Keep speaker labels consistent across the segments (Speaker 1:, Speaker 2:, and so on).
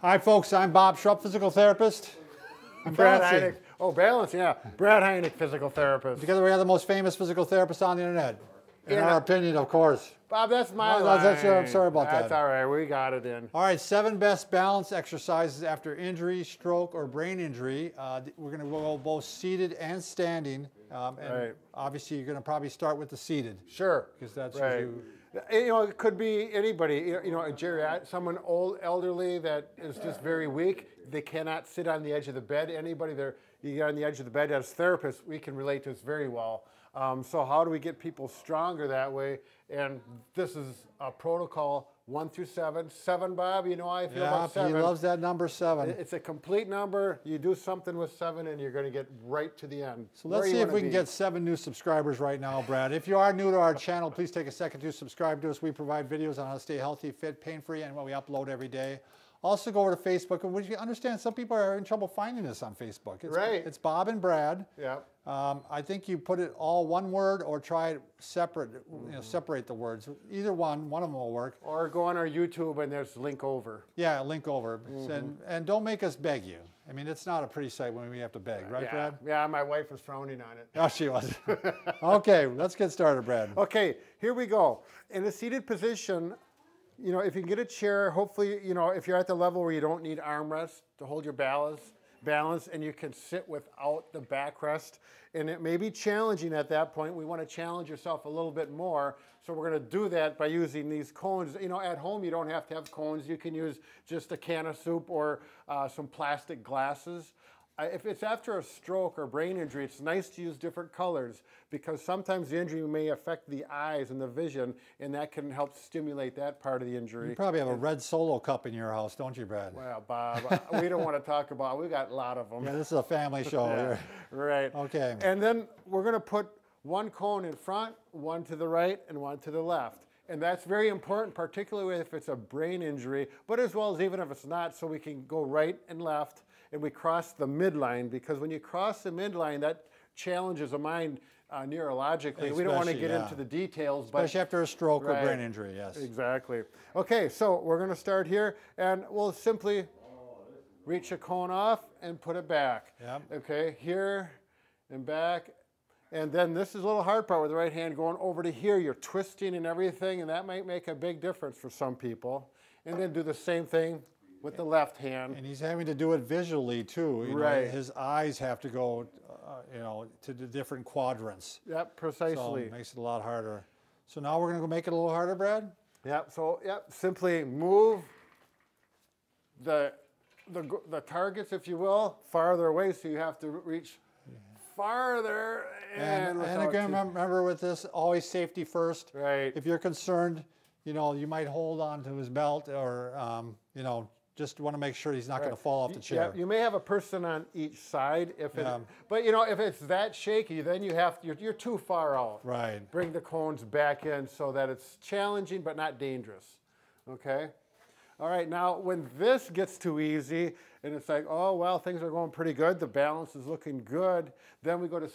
Speaker 1: Hi, folks. I'm Bob Schrupp, physical therapist.
Speaker 2: I'm Brad Heineck. Oh, balance, yeah. Brad Heineck, physical therapist.
Speaker 1: Together we are the most famous physical therapists on the internet. In our opinion, of course.
Speaker 2: Bob, that's my
Speaker 1: Oh,
Speaker 2: line.
Speaker 1: I'm sorry about that.
Speaker 2: That's all right. We got it in.
Speaker 1: All right, 7 best balance exercises after injury, stroke, or brain injury. We're going to go both seated and standing. And obviously, you're going to probably start with the seated.
Speaker 2: Sure.
Speaker 1: Because that's
Speaker 2: right. You know, it could be anybody. You know, a geriatric, someone old, elderly that is just very weak. They cannot sit on the edge of the bed. Anybody there, you get on the edge of the bed as therapists, we can relate to this very well. So how do we get people stronger that way? And this is a protocol 1 through 7. 7, Bob, you know how I feel about 7.
Speaker 1: He loves that number 7.
Speaker 2: It's a complete number. You do something with 7 and you're going to get right to the end.
Speaker 1: So let's see if we can get 7 new subscribers right now, Brad. If you are new to our channel, please take a second to subscribe to us. We provide videos on how to stay healthy, fit, pain-free, and what we upload every day. Also go over to Facebook, and we understand some people are in trouble finding us on Facebook. It's Bob and Brad.
Speaker 2: Yeah.
Speaker 1: I think you put it all one word or try it separate, separate the words. Either one of them will work.
Speaker 2: Or go on our YouTube and there's link over.
Speaker 1: Yeah, link over. And don't make us beg you. I mean, it's not a pretty sight when we have to beg, right, Brad?
Speaker 2: Yeah, my wife was frowning on it.
Speaker 1: Oh, she was. Okay, let's get started, Brad.
Speaker 2: Okay, here we go. In a seated position, you know, if you can get a chair, hopefully, you know, if you're at the level where you don't need armrests to hold your balance, and you can sit without the backrest, and it may be challenging at that point. We want to challenge yourself a little bit more, so we're going to do that by using these cones. You know, at home you don't have to have cones. You can use just a can of soup or some plastic glasses. If it's after a stroke or brain injury, it's nice to use different colors because sometimes the injury may affect the eyes and the vision, and that can help stimulate that part of the injury.
Speaker 1: You probably have a red Solo cup in your house, don't you, Brad?
Speaker 2: Well, Bob, we don't want to talk about it. We've got a lot of them.
Speaker 1: Yeah, this is a family show here.
Speaker 2: Right.
Speaker 1: Okay.
Speaker 2: And then we're going to put one cone in front, one to the right, and one to the left. And that's very important, particularly if it's a brain injury, but as well as even if it's not, so we can go right and left, and we cross the midline, because when you cross the midline, that challenges a mind neurologically. We don't want to get into the details.
Speaker 1: Especially after a stroke or brain injury, yes.
Speaker 2: Exactly. Okay, so we're going to start here, and we'll simply reach a cone off and put it back.
Speaker 1: Yep.
Speaker 2: Okay, here and back. And then this is a little hard part with the right hand going over to here. You're twisting and everything, and that might make a big difference for some people. And then do the same thing with the left hand.
Speaker 1: And he's having to do it visually too. You know, his eyes have to go, you know, to the different quadrants.
Speaker 2: Yep, precisely.
Speaker 1: So it makes it a lot harder. So now we're going to go make it a little harder, Brad?
Speaker 2: Yep, so simply move the targets, if you will, farther away, so you have to reach farther. And
Speaker 1: again, remember with this, always safety first.
Speaker 2: Right.
Speaker 1: If you're concerned, you know, you might hold on to his belt or, you know, just want to make sure he's not going to fall off the chair.
Speaker 2: Yeah, you may have a person on each side, but you know, if it's that shaky, then you're too far out.
Speaker 1: Right.
Speaker 2: Bring the cones back in so that it's challenging but not dangerous. Okay. All right. Now, when this gets too easy and it's like, oh well, things are going pretty good, the balance is looking good, then we go to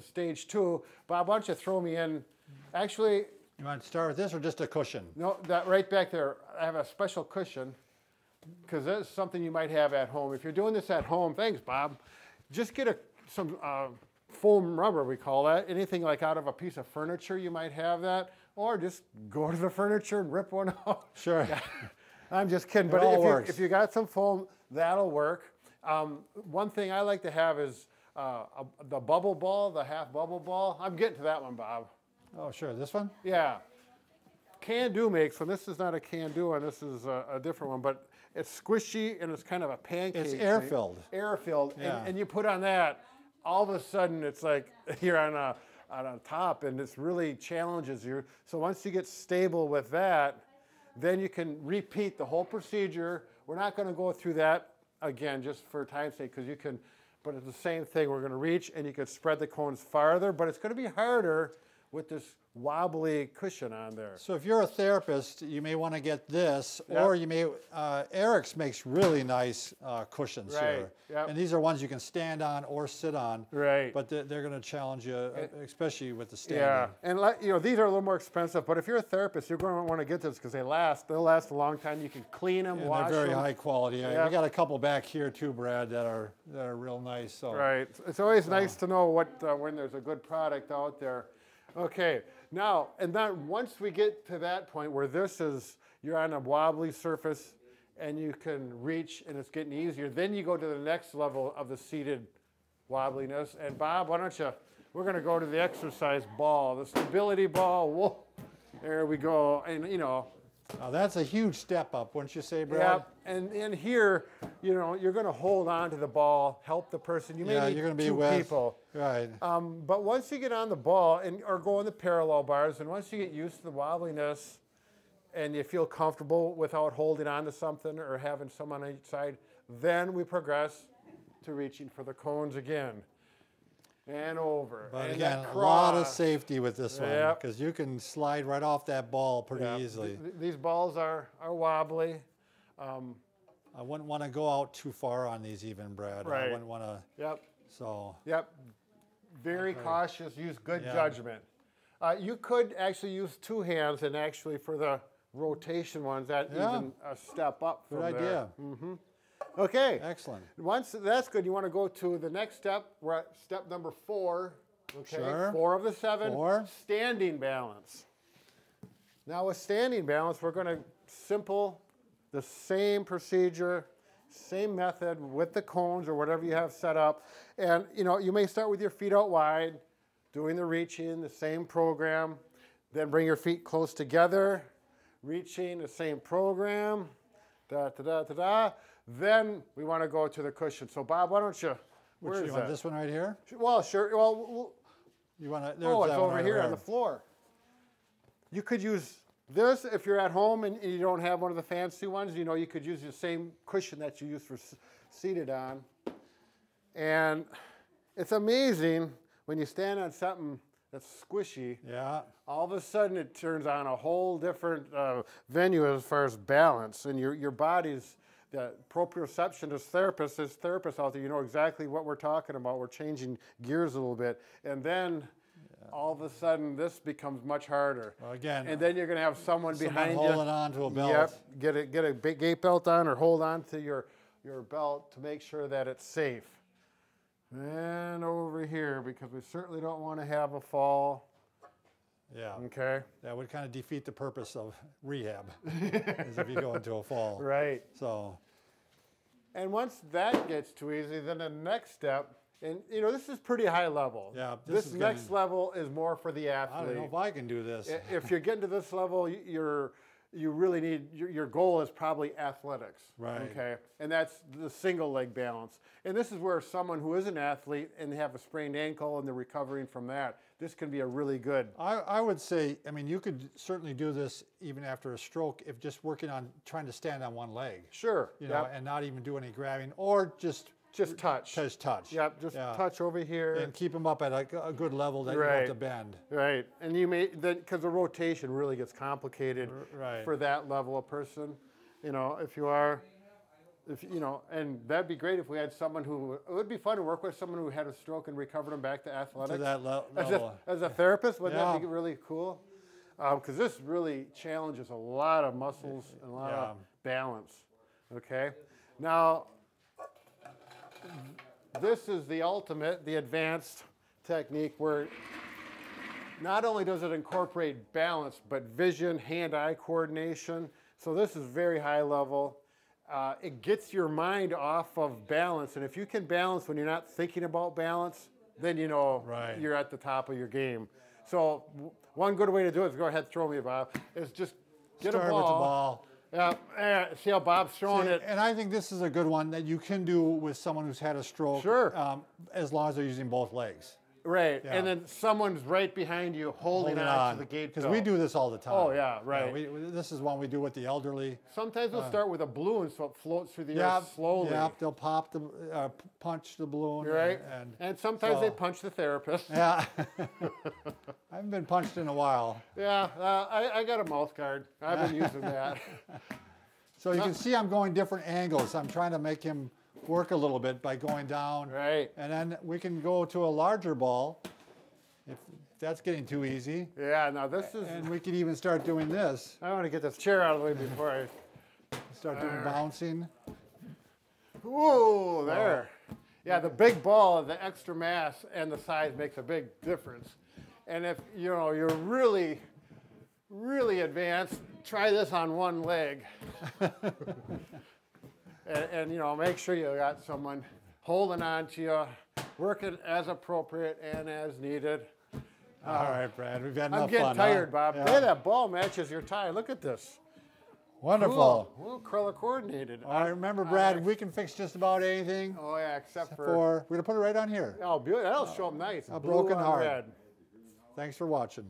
Speaker 2: stage 2. Bob, why don't you throw me in? Actually,
Speaker 1: you want to start with this or just a cushion?
Speaker 2: No, that right back there. I have a special cushion, because that's something you might have at home. If you're doing this at home, thanks, Bob, just get some foam rubber, we call that. Anything like out of a piece of furniture, you might have that. Or just go to the furniture and rip one out.
Speaker 1: Sure.
Speaker 2: I'm just kidding. But if you got some foam, that'll work. One thing I like to have is the bubble ball, the half bubble ball. I'm getting to that one, Bob.
Speaker 1: Oh, sure. This one?
Speaker 2: Yeah. Can-Do makes one. This is not a Can-Do one. This is a different one. But it's squishy and it's kind of a pancake.
Speaker 1: It's air-filled.
Speaker 2: Air-filled.
Speaker 1: Yeah.
Speaker 2: And you put on that, all of a sudden it's like you're on a top, and this really challenges you. So once you get stable with that, then you can repeat the whole procedure. We're not going to go through that again just for time's sake, because you can, but it's the same thing. We're going to reach and you can spread the cones farther, but it's going to be harder with this wobbly cushion on there.
Speaker 1: So if you're a therapist, you may want to get this,
Speaker 2: Yep.
Speaker 1: or you may, Eric's makes really nice cushions
Speaker 2: Right,
Speaker 1: here.
Speaker 2: yep.
Speaker 1: And these are ones you can stand on or sit on.
Speaker 2: Right.
Speaker 1: But they're going to challenge you, especially with the standing.
Speaker 2: Yeah, and you know, these are a little more expensive, but if you're a therapist, you're going to want to get this because they'll last a long time. You can clean them,
Speaker 1: And
Speaker 2: wash
Speaker 1: they're very
Speaker 2: them.
Speaker 1: high quality.
Speaker 2: Yep.
Speaker 1: We got a couple back here too, Brad, that are real nice. So.
Speaker 2: Right. It's always nice to know what when there's a good product out there. Okay. Now, and then once we get to that point where you're on a wobbly surface and you can reach and it's getting easier, then you go to the next level of the seated wobbliness. And Bob, why don't you, we're going to go to the exercise ball, the stability ball. Whoa, there we go. And you know,
Speaker 1: Now that's a huge step up, wouldn't you say, Brad?
Speaker 2: yeah, and in here, you know, you're going to hold on to the ball, help the person. You may need
Speaker 1: you're going to be
Speaker 2: two
Speaker 1: with
Speaker 2: people.
Speaker 1: Right.
Speaker 2: But once you get on the ball or go on the parallel bars, and once you get used to the wobbliness and you feel comfortable without holding on to something or having someone on each side, then we progress to reaching for the cones again. And over.
Speaker 1: But
Speaker 2: and
Speaker 1: again,
Speaker 2: that
Speaker 1: a lot of
Speaker 2: cross.
Speaker 1: safety with this one
Speaker 2: Yep.
Speaker 1: because you can slide right off that ball pretty
Speaker 2: Yeah,
Speaker 1: easily.
Speaker 2: These balls are wobbly.
Speaker 1: I wouldn't want to go out too far on these even, Brad. I
Speaker 2: Right.
Speaker 1: wouldn't want to,
Speaker 2: Yep.
Speaker 1: so.
Speaker 2: Yep. Very cautious. Use good
Speaker 1: Yeah.
Speaker 2: judgment. You could actually use two hands, and actually for the rotation ones, that
Speaker 1: Yeah.
Speaker 2: even a step up from
Speaker 1: Good
Speaker 2: there.
Speaker 1: idea.
Speaker 2: Okay.
Speaker 1: Excellent.
Speaker 2: Once that's good, you want to go to the next step. We're at step number 4. Okay.
Speaker 1: Sure.
Speaker 2: 4 of the 7.
Speaker 1: 4.
Speaker 2: Standing balance. Now with standing balance, we're going to the same procedure, same method with the cones or whatever you have set up. And you know, you may start with your feet out wide, doing the reaching, the same program. Then bring your feet close together, reaching, the same program. Da da da da da. Then we want to go to the cushion. So Bob, why don't you? Where
Speaker 1: You
Speaker 2: is
Speaker 1: want
Speaker 2: that?
Speaker 1: this one right here?
Speaker 2: Well, sure. Well,
Speaker 1: You want to?
Speaker 2: it's
Speaker 1: that one
Speaker 2: over
Speaker 1: right
Speaker 2: here on
Speaker 1: there.
Speaker 2: the floor. You could use this if you're at home and you don't have one of the fancy ones. You know, you could use the same cushion that you use for seated on. And it's amazing when you stand on something that's squishy.
Speaker 1: Yeah.
Speaker 2: All of a sudden, it turns on a whole different venue as far as balance, and your body's the proprioception as therapists out there, you know exactly what we're talking about. We're changing gears a little bit, and then all of a sudden, this becomes much harder.
Speaker 1: Well, again,
Speaker 2: And then you're going to have someone behind you
Speaker 1: holding on to a belt.
Speaker 2: Yep, get a big gate belt on, or hold on to your belt to make sure that it's safe. And over here, because we certainly don't want to have a fall.
Speaker 1: Yeah.
Speaker 2: Okay.
Speaker 1: That would kind of defeat the purpose of rehab, is if you go into a fall.
Speaker 2: Right.
Speaker 1: So.
Speaker 2: And once that gets too easy, then the next step, and you know, this is pretty high level.
Speaker 1: Yeah,
Speaker 2: This
Speaker 1: is
Speaker 2: next level is more for the
Speaker 1: I
Speaker 2: athlete.
Speaker 1: don't know if I can do this.
Speaker 2: If you're getting to this level, you really need, your goal is probably athletics.
Speaker 1: Right.
Speaker 2: Okay. And that's the single leg balance. And this is where someone who is an athlete and they have a sprained ankle and they're recovering from that, this can be a really good.
Speaker 1: I would say, I mean, you could certainly do this even after a stroke if just working on trying to stand on one leg.
Speaker 2: Sure.
Speaker 1: You know,
Speaker 2: Yep.
Speaker 1: and not even do any grabbing or just
Speaker 2: touch.
Speaker 1: Just touch.
Speaker 2: Yep. Just touch over here.
Speaker 1: And keep them up at a good level that you don't have to bend.
Speaker 2: Right, and you may then because the rotation really gets complicated
Speaker 1: Right.
Speaker 2: for that level of person. You know, if you know, and that'd be great if we had someone who it would be fun to work with someone who had a stroke and recovered them back to athletics.
Speaker 1: To that level.
Speaker 2: As a therapist, wouldn't that
Speaker 1: Yeah.
Speaker 2: be really cool? Because this really challenges a lot of muscles and a lot of balance. Okay, now. This is the ultimate, the advanced technique where not only does it incorporate balance, but vision, hand-eye coordination. So this is very high level. It gets your mind off of balance. And if you can balance when you're not thinking about balance, then you know you're at the top of your game. So one good way to do it is go ahead, throw me, Bob, is just get
Speaker 1: Start
Speaker 2: a ball.
Speaker 1: with the ball.
Speaker 2: Yeah, see how Bob's throwing it.
Speaker 1: And I think this is a good one that you can do with someone who's had a stroke.
Speaker 2: Sure.
Speaker 1: As long as they're using both legs.
Speaker 2: Right,
Speaker 1: Yeah.
Speaker 2: and then someone's right behind you holding on to the gate
Speaker 1: because
Speaker 2: pill.
Speaker 1: we do this all the time.
Speaker 2: Oh, yeah, right.
Speaker 1: This is one we do with the elderly.
Speaker 2: Sometimes we'll start with a balloon so it floats through the air
Speaker 1: Yeah,
Speaker 2: slowly.
Speaker 1: yeah. They'll pop the punch the balloon.
Speaker 2: Right, and sometimes
Speaker 1: so-
Speaker 2: they punch the therapist.
Speaker 1: Yeah. I haven't been punched in a while.
Speaker 2: Yeah, I got a mouth guard. I've been using that.
Speaker 1: So you can see I'm going different angles. I'm trying to make him work a little bit by going down.
Speaker 2: Right.
Speaker 1: And then we can go to a larger ball if that's getting too easy.
Speaker 2: Yeah, now this is...
Speaker 1: And we could even start doing this.
Speaker 2: I want to get this chair out of the way before I...
Speaker 1: Start doing bouncing.
Speaker 2: Ooh, there. Yeah, the big ball, the extra mass, and the size makes a big difference. And if you're really, really advanced, try this on one leg. and make sure you got someone holding on to you, working as appropriate and as needed.
Speaker 1: All right, Brad, we've had enough fun.
Speaker 2: I'm getting tired, Bob.
Speaker 1: Yeah.
Speaker 2: Hey, that ball matches your tie. Look at this.
Speaker 1: Wonderful.
Speaker 2: Cool. Well, color coordinated.
Speaker 1: All right, remember, Brad, we can fix just about anything.
Speaker 2: Oh, yeah, except for...
Speaker 1: We're going to put it right on here.
Speaker 2: Oh, beautiful. That'll show them nice.
Speaker 1: A
Speaker 2: Blue
Speaker 1: broken
Speaker 2: on
Speaker 1: heart.
Speaker 2: red.
Speaker 1: Thanks for watching.